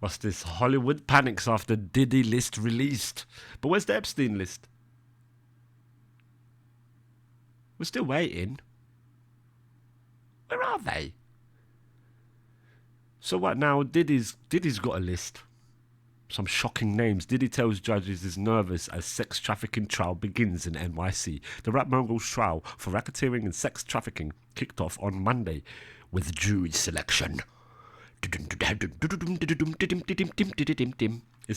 What's this? Hollywood panics after Diddy List released. But where's the Epstein list? We're still waiting. Where are they? So what now? Diddy's got a list. Some shocking names. Diddy tells judges he's nervous as sex trafficking trial begins in NYC. The rap mogul's trial for racketeering and sex trafficking kicked off on Monday with jury selection. It's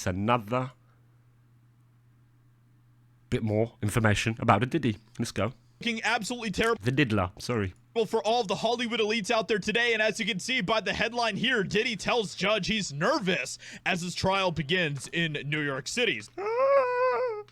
another bit more information about the Diddy. Let's go. Looking absolutely terrible. The Diddler, sorry. For all of the Hollywood elites out there today, and as you can see by the headline here, Diddy tells judge he's nervous as his trial begins in New York City.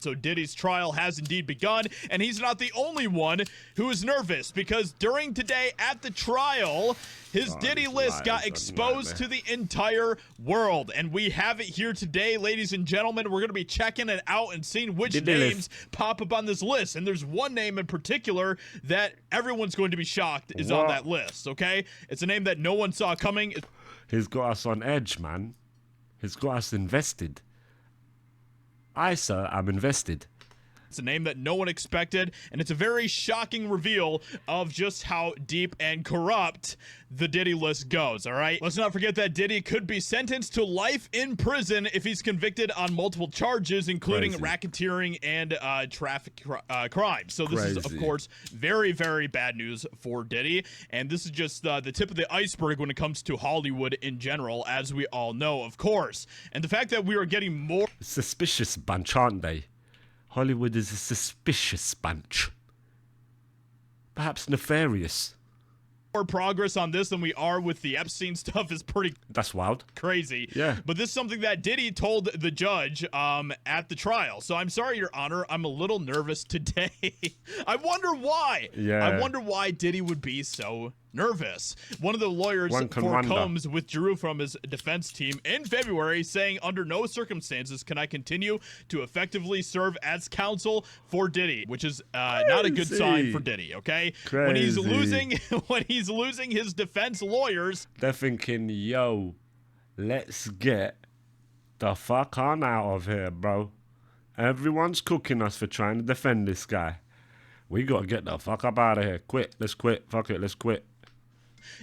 So Diddy's trial has indeed begun, and he's not the only one who is nervous, because during today at the trial, his Diddy List got exposed to the entire world. And we have it here today, ladies and gentlemen. We're going to be checking it out and seeing which names pop up on this list. And there's one name in particular that everyone's going to be shocked is on that list, okay? It's a name that no one saw coming. He's got us on edge, man. He's got us invested. Sir, I'm invested. It's a name that no one expected, and it's a very shocking reveal of just how deep and corrupt the Diddy List goes, all right? Let's not forget that Diddy could be sentenced to life in prison if he's convicted on multiple charges, including racketeering and traffic crimes. So this is, of course, very, very bad news for Diddy, and this is just the tip of the iceberg when it comes to Hollywood in general, as we all know, of course. And the fact that we are getting more... Suspicious bunch, aren't they? Hollywood is a suspicious bunch. Perhaps nefarious. More progress on this than we are with the Epstein stuff is pretty... That's wild. Crazy. Yeah. But this is something that Diddy told the judge at the trial. So I'm sorry, Your Honor, I'm a little nervous today. I wonder why. Yeah. I wonder why Diddy would be so nervous. One of the lawyers for Combs withdrew from his defense team in February, saying under no circumstances can I continue to effectively serve as counsel for Diddy, which is not a good sign for Diddy, okay? Crazy. When he's losing his defense lawyers, they're thinking, yo, let's get the fuck on out of here, bro. Everyone's cooking us for trying to defend this guy. We gotta get the fuck up out of here. Quit. Let's quit. Fuck it. Let's quit.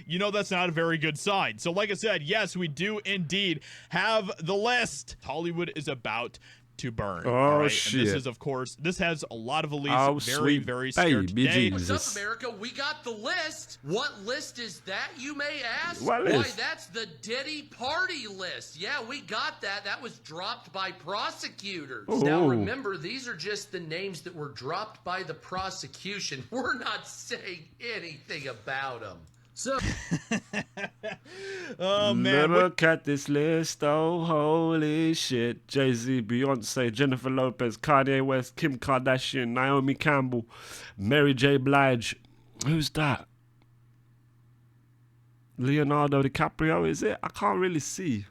You know that's not a very good sign. So like I said, yes, we do indeed have the list. Hollywood is about to burn. Oh, shit. And this is, of course, this has a lot of elites very scared today. What's up, America? We got the list. What list is that, you may ask? What Why, list? that's the Diddy party list. Yeah, we got that. That was dropped by prosecutors. Ooh. Now, remember, these are just the names that were dropped by the prosecution. We're not saying anything about them. So, oh man, look at this list. Oh, holy shit. Jay-Z, Beyonce, Jennifer Lopez, Kanye West, Kim Kardashian, Naomi Campbell, Mary J. Blige. Who's that? Leonardo DiCaprio, is it? I can't really see.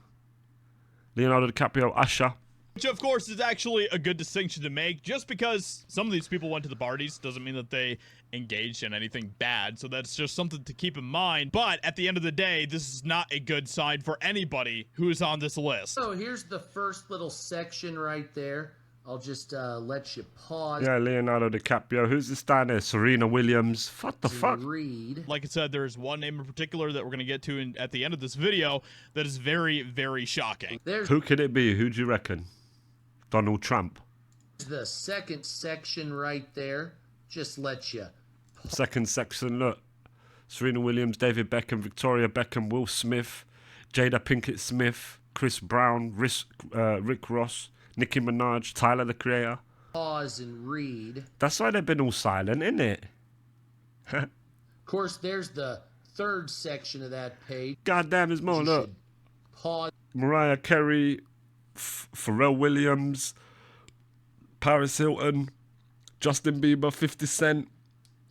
Leonardo DiCaprio, Usher. which of course is actually a good distinction to make. Just because some of these people went to the parties doesn't mean that they engaged in anything bad, so that's just something to keep in mind. But at the end of the day, this is not a good sign for anybody who is on this list. So here's the first little section right there. I'll just let you pause. Yeah, Leonardo DiCaprio. Who's this down there? Serena Williams. What the fuck? Read. Like I said, there's one name in particular that we're going to get to at the end of this video that is very, very shocking. Who could it be? Who do you reckon? Donald Trump. The second section right there. Just let you. Second section, look. Serena Williams, David Beckham, Victoria Beckham, Will Smith, Jada Pinkett Smith, Chris Brown, Rick Ross, Nicki Minaj, Tyler the Creator. Pause and read. That's why they've been all silent, isn't it? Of course, there's the third section of that page. God damn, there's more, look. Pause. Mariah Carey, Pharrell Williams, Paris Hilton, Justin Bieber, 50 Cent,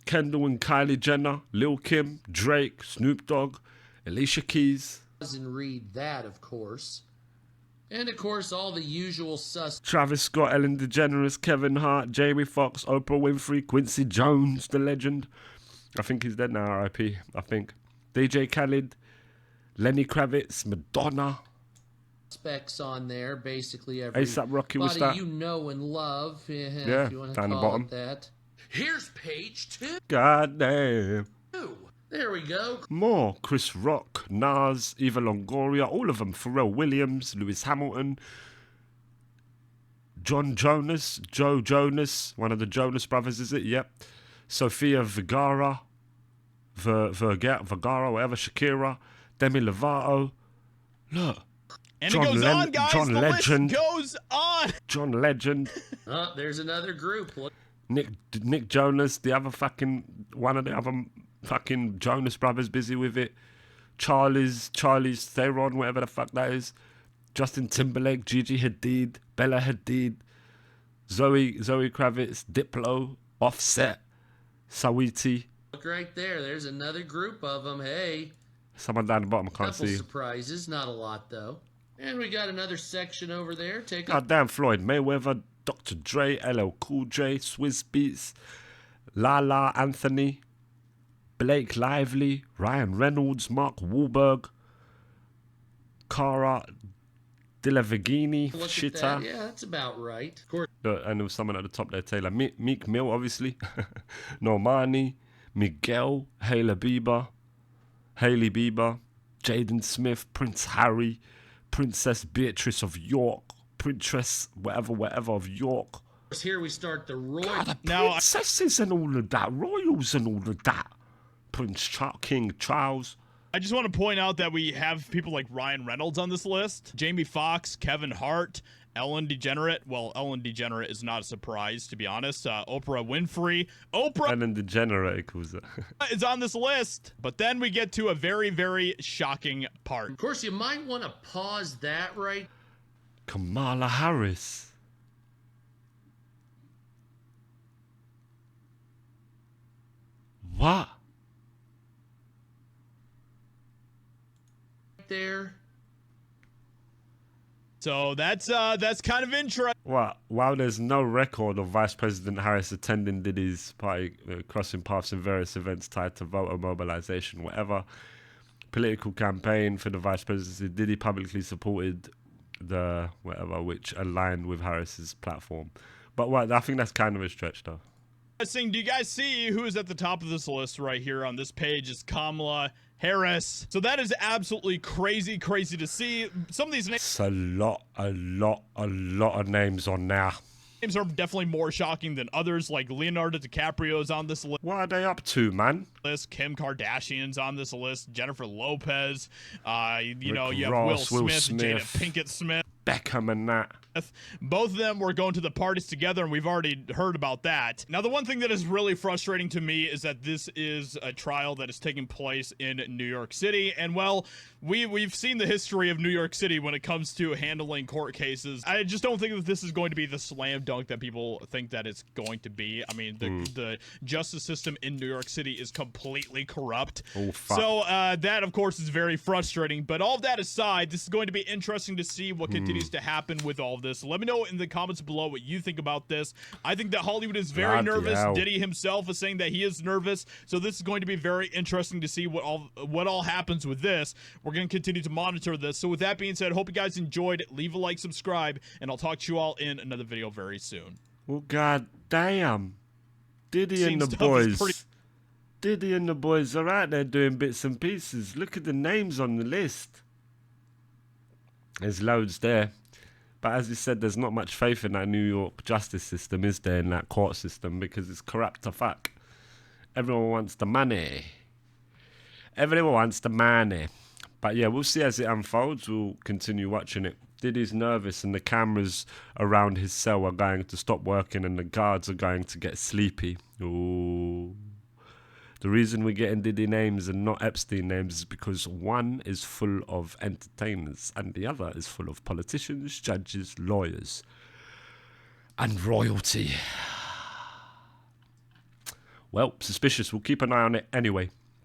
Kendall and Kylie Jenner, Lil Kim, Drake, Snoop Dogg, Alicia Keys. Pause and read that, of course. And, of course, all the usual suspects. Travis Scott, Ellen DeGeneres, Kevin Hart, Jamie Foxx, Oprah Winfrey, Quincy Jones, the legend. I think he's dead now, R.I.P., I think. DJ Khaled, Lenny Kravitz, Madonna. Specs on there, basically every A$AP Rocky, what's that? you know and love, Yeah, if you want to down the call bottom. it that. Here's page 2. God damn. There we go. More. Chris Rock, Nas, Eva Longoria, all of them. Pharrell Williams, Lewis Hamilton, John Jonas, Joe Jonas, one of the Jonas brothers, is it? Yep. Sofia Vergara, Vergara, whatever, Shakira, Demi Lovato. Look. And it goes on, guys. John the Legend. list goes on. John Legend. Oh, there's another group. Look. Nick Jonas, the other fucking, one of the other fucking Jonas brothers busy with it. Charlie's Theron, whatever the fuck that is. Justin Timberlake, Gigi Hadid, Bella Hadid, Zoe Kravitz, Diplo, Offset, Saweetie. Look right there. There's another group of them. Hey. Someone down the bottom, I can't Couple see. surprises. Not a lot, though. And we got another section over there. Take a God damn, Floyd Mayweather, Dr. Dre, LL Cool J, Swizz Beatz, Lala Anthony, Blake Lively, Ryan Reynolds, Mark Wahlberg, Cara Delevingne, look at Shitta. that. Yeah, that's about right. Of course, And there was someone at the top there, Taylor. Meek Mill, obviously. Normani, Miguel, Hailey Bieber, Jaden Smith, Prince Harry, Princess Beatrice of York, Princess whatever of York. here we start the royal. God, the Now, princesses and all of that, royals and all of that. King Charles. I just want to point out that we have people like Ryan Reynolds on this list, Jamie Foxx, Kevin Hart, Ellen DeGeneres. Well, Ellen DeGeneres is not a surprise, to be honest. Oprah Winfrey. Oprah Ellen DeGeneres calls it. is on this list. But then we get to a very, very shocking part. Of course, you might want to pause that right. Kamala Harris. What? There. So that's kind of interesting. Well, while there's no record of Vice President Harris attending Diddy's party, crossing paths in various events tied to voter mobilization, whatever political campaign for the vice presidency, Diddy publicly supported the whatever, which aligned with Harris's platform. But what I think that's kind of a stretch, though. Do you guys see who is at the top of this list right here on this page? Is Kamala Harris. So that is absolutely crazy to see. Some of these names. It's a lot of names on now. Names are definitely more shocking than others, like Leonardo DiCaprio's on this list. What are they up to, man? Kim Kardashian's on this list. Jennifer Lopez. You have Ross, Will Will Smith, Jada Smith. Pinkett Smith. Beckham and that. Both of them were going to the parties together, and we've already heard about that. Now, the one thing that is really frustrating to me is that this is a trial that is taking place in New York City. And, well, we've seen the history of New York City when it comes to handling court cases. I just don't think that this is going to be the slam dunk that people think that it's going to be. I mean, the justice system in New York City is completely corrupt. Oh, fuck. So that, of course, is very frustrating. But all of that aside, this is going to be interesting to see what continues to happen with all of this. Let me know in the comments below what you think about this. I think that Hollywood is very nervous. Hell. Diddy himself is saying that he is nervous. So this is going to be very interesting to see what all happens with this. We're going to continue to monitor this. So with that being said, hope you guys enjoyed. Leave a like, subscribe, and I'll talk to you all in another video very soon. Well, god damn. Diddy and the Scene stuff is boys. pretty- Diddy and the boys are out there doing bits and pieces. Look at the names on the list. There's loads there. But as you said, there's not much faith in that New York justice system, is there, in that court system, because it's corrupt to fuck. Everyone wants the money. Everyone wants the money. But yeah, we'll see as it unfolds. We'll continue watching it. Diddy's nervous and the cameras around his cell are going to stop working and the guards are going to get sleepy. Ooh. The reason we're getting Diddy names and not Epstein names is because one is full of entertainers and the other is full of politicians, judges, lawyers, and royalty. Well, suspicious. We'll keep an eye on it anyway.